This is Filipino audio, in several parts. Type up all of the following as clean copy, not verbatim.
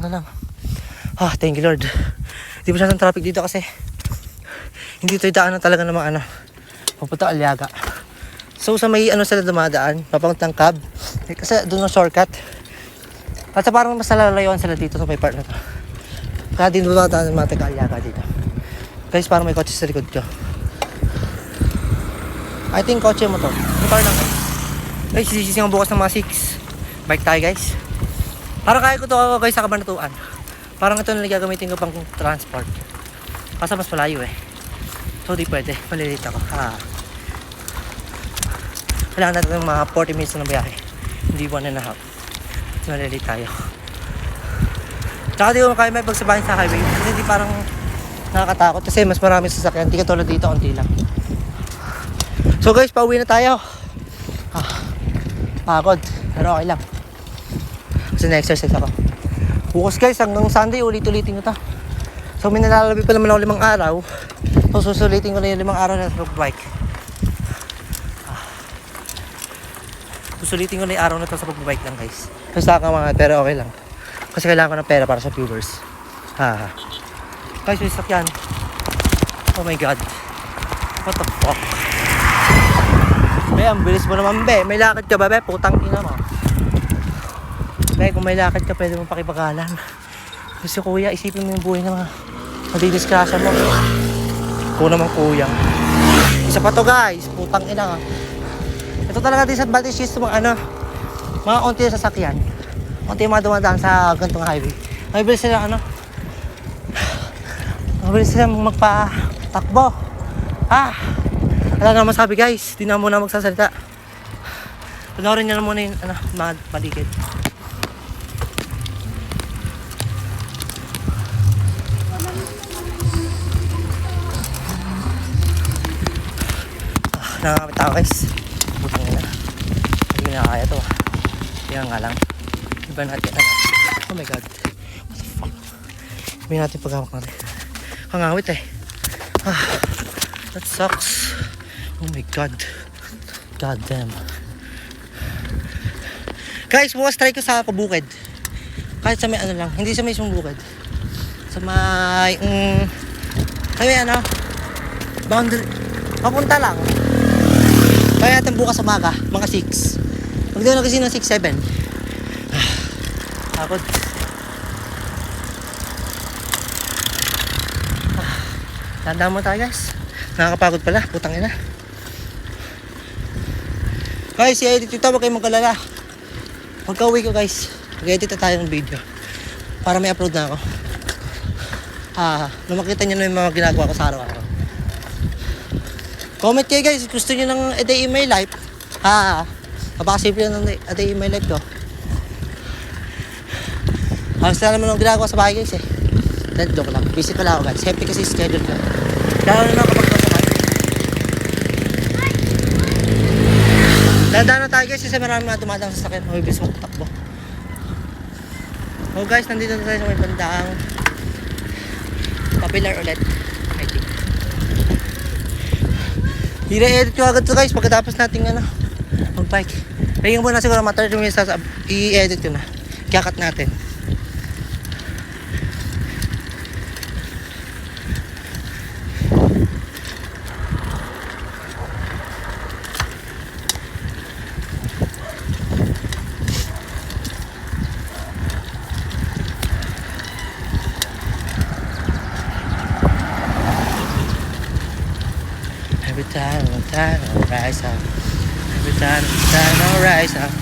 na lang. Thank you Lord. Hindi pa siya ng traffic dito kasi hindi ito daanan talaga ng mga papunta Aliaga. So sa may sila dumadaan, papuntang Cab. Kasi doon ang shortcut. At sa parang mas nalalayuan sila dito sa may part na to. Kaya din dumadaan ng mga taga-Aliaga dito. Guys, parang may kotse sa likod ko. I think kotse mo to. May car lang guys. Guys, sisising ang bukas ng mga 6. Bike tayo guys. Parang kaya ko to guys sa Kabanatuan. Parang ito na gagamitin ko pang transport. Kasi mas malayo eh. So di pwede, malilate ako. Kailangan natin ng mga 40 minutes na biyahe. Hindi 1.5. So malilate tayo. Tsaka di ko kaya may pagsabahin sa highway. Kasi hindi parang nakakatakot. Kasi mas marami sasakyan. Hindi katulad dito, konti lang. So guys, pauwi na tayo. Pagod. Pero okay lang. Kasi na-exercise ako. Bukas guys, hanggang Sunday, ulit-ulitin ko to. So may nalalabi pa naman ako 5 araw. So susulitin ko na yung 5 araw na sa pagbike. Susulitin ko na yung araw na to sa pagbike lang guys. Kasi saka mga pero okay lang. Kasi kailangan ko ng pera para sa viewers. Guys, may sakyan. Oh my god. What the fuck? Be, ang bilis mo naman be. May lakad ka ba be? Putang ina mo. Be, kung may lakad ka pwede mong pakipagalan. Kasi kuya, isipin mo yung buhay na madidiskrasya mo. Kung naman kuya. Isa pa to guys, putang ina. Ito talaga disadvantage sa mga mga onti na sasakyan. Onti yung mga dumadaan sa gantong highway. Mabilis sila mabilis sila magpatakbo. Wala na masabi guys, di na muna magsasalita. Panoorin nyo na muna yung maligid. Nakakapit ako guys. Butang na. Hindi na kaya to. Kaya nga lang. Iba natin Oh my god. What the fuck? Iba natin paghawak natin. Kangawit eh. That sucks. Oh my god. God damn. Guys, bukas try ko sa Kabukid. Kahit sa may lang. Hindi sa may isang bukid. Sa may boundary. Papunta lang. Kaya natin bukas sa umaga, mga 6. Pag di ko na kasi ng 6-7. Takot. Tandaan mo tayo guys. Nakakapagod pala, putang ina. Guys, i-edit ito, huwag kayong magkalala. Pagka-uwi ko guys, mag-edit na tayo ng video. Para may upload na ako. Na makita nyo na yung mga ginagawa ko sa araw-araw. Comment kayo guys, gusto nyo ng A Day in My Life. Napakasimple lang ng A Day in My Life ko. Gusto naman ng ginagawa sa bahay guys eh. Then joke lang, busy pala ako guys. Happy kasi schedule ko. Lalo na kapag masakay. Dadaan na tayo guys kasi marami mga dumadang sa sakyan. May bilis magtakbo. So guys, nandito na tayo sa may bandang Popular ulit. I think. I-edit ko agad to guys pagkatapos nating mag-bike. Pagin muna siguro mga 30 minutes i-edit ko na. Kakat natin. Every time I rise up. Every time I rise up.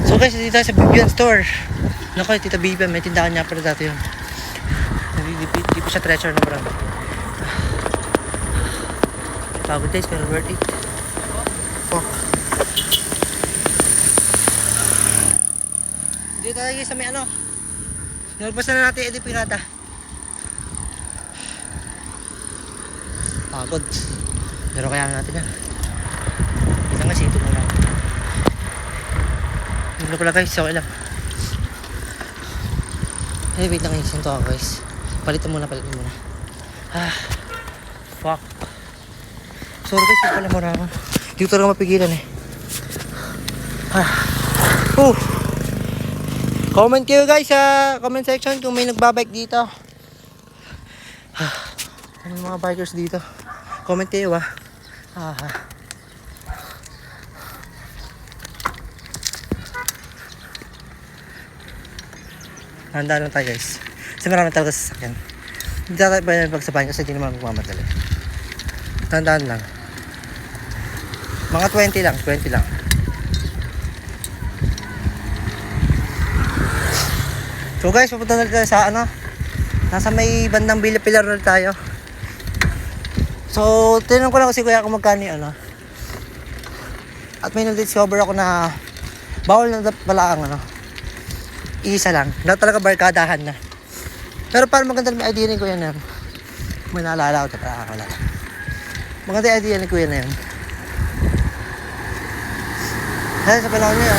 So guys, dito tayo sa Bibian store. Naku, Tita Bibian, may tindahan niya pala dati yun. Hindi po siya treasure na brand. Pagod days, pero worth it. Fuck. Dito tayo guys sa may nalabas na natin Eddie Pirata. Pagod. Pero kaya natin yan. Kita nga sito mo lang. Hindi na pala guys, okay lang. Wait lang guys, ito ako guys. Palitan muna. Fuck. Sorry guys, hindi pala mura ako. Hindi ko talaga mapigilan eh. Comment kayo guys sa comment section kung may nagbabike dito. Ano yung mga bikers dito? Comment kayo Handa lang tayo guys. Kasi marami talaga sasakyan. Hindi tayo pwede pagsabahin kasi hindi naman magmamadali. Tandaan lang. Mga 20 lang. So guys, pupunta na tayo sa nasa may bandang Villa Pilar na tayo. So, tinanong ko lang kasi kuya kung magkano yung At may na-discover ako na bawal na pala ang isa lang. Na talaga barkadahan na. Pero para maganda may idea ni kuya na yun. May naalala ko ito, nakakaalala. Maganda yung idea ni kuya na yun. Dahil sa panahon niya,